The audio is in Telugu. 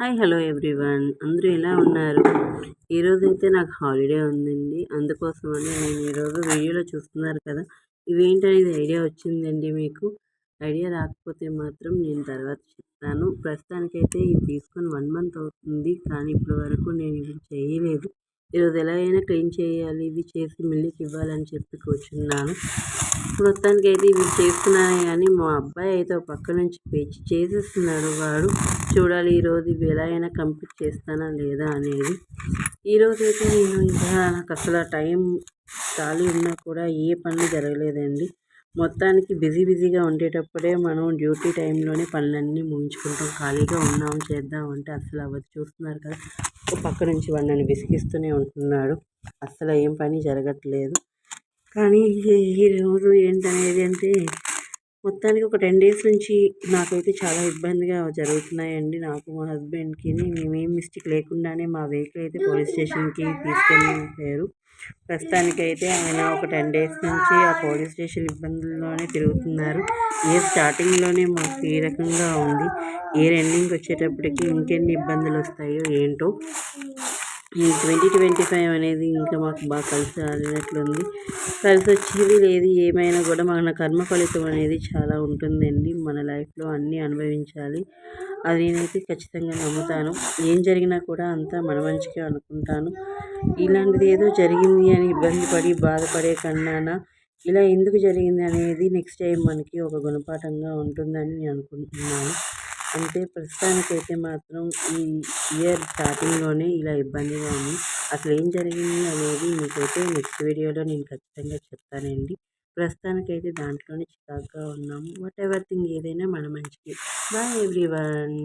హాయ్ హలో ఎవ్రీవన్, అందరూ ఎలా ఉన్నారు? ఈరోజైతే నాకు హాలిడే ఉందండి. అందుకోసమని నేను ఈరోజు వీడియోలో చూస్తున్నారు కదా, ఇవేంటనేది ఐడియా వచ్చిందండి మీకు. ఐడియా రాకపోతే మాత్రం నేను తర్వాత చెప్తాను. ప్రస్తుతానికైతే ఇవి తీసుకొని 1 మంత్ అవుతుంది, కానీ ఇప్పటి వరకు నేను ఇవి చేయలేదు. ఈరోజు ఎలా అయినా క్లీన్ చేయాలి, ఇవి చేసి మిల్లికి ఇవ్వాలని చెప్పి కూర్చున్నాను. మొత్తానికైతే ఇవి చేస్తున్నాను, కానీ మా అబ్బాయి అయితే ఒక పక్క నుంచి పెంచి చేసేస్తున్నాడు. వాడు చూడాలి ఈరోజు ఇవి ఎలా అయినా కంప్లీట్ చేస్తానా లేదా అనేది. ఈరోజైతే నేను ఇంకా నాకు అసలు టైం ఖాళీ ఉన్నా కూడా ఏ పనులు జరగలేదండి. మొత్తానికి బిజీగా ఉండేటప్పుడే మనం డ్యూటీ టైంలోనే పనులన్నీ ముగించుకుంటాం. ఖాళీగా ఉన్నాం చేద్దాం అంటే అసలు అవ్వదు. చూస్తున్నారు కదా, ఒక పక్క నుంచి వాడు నన్ను విసిగిస్తూనే ఉంటున్నాడు. అసలు ఏం పని జరగట్లేదు. కానీ ఈరోజు ఏంటనేది అంటే, మొత్తానికి ఒక 10 డేస్ నుంచి నాకైతే చాలా ఇబ్బందిగా జరుగుతున్నాయండి. నాకు మా హస్బెండ్కి మేమేం మిస్టేక్ లేకుండానే మా వెహికల్ అయితే పోలీస్ స్టేషన్కి తీసుకెళ్ళారు. ప్రస్తుతానికైతే ఆయన ఒక 10 డేస్ నుంచి ఆ పోలీస్ స్టేషన్ ఇబ్బందుల్లోనే తిరుగుతున్నారు. ఇయర్ స్టార్టింగ్లోనే మాకు ఈ రకంగా ఉంది. ఇయర్ ఎండింగ్ వచ్చేటప్పటికి ఇంకెన్ని ఇబ్బందులు వస్తాయో ఏంటో. ఈ 2025 అనేది ఇంకా మాకు బాగా కలిసి రాలినట్లుంది. కలిసి వచ్చేది లేదు. ఏమైనా కూడా మన కర్మ ఫలితం అనేది చాలా ఉంటుందండి. మన లైఫ్లో అన్నీ అనుభవించాలి, అది నేనైతే ఖచ్చితంగా నమ్ముతాను. ఏం జరిగినా కూడా అంతా మన మంచిగా అనుకుంటాను. ఇలాంటిది ఏదో జరిగింది అని ఇబ్బంది పడి బాధపడే కన్నా ఇలా ఎందుకు జరిగింది అనేది నెక్స్ట్ టైం మనకి ఒక గుణపాఠంగా ఉంటుందని నేను అనుకుంటున్నాను. అంటే ప్రస్తుతానికైతే మాత్రం ఈ ఇయర్ స్టార్టింగ్లోనే ఇలా ఇబ్బందిగా ఉంది. అసలు ఏం జరిగింది అనేది మీకైతే నెక్స్ట్ వీడియోలో నేను ఖచ్చితంగా చెప్తానండి. ప్రస్తుతానికైతే దాంట్లోనే చికాకుగా ఉన్నాము. వాట్ ఎవర్ థింగ్ ఏదైనా మన మంచికి. Bye everyone.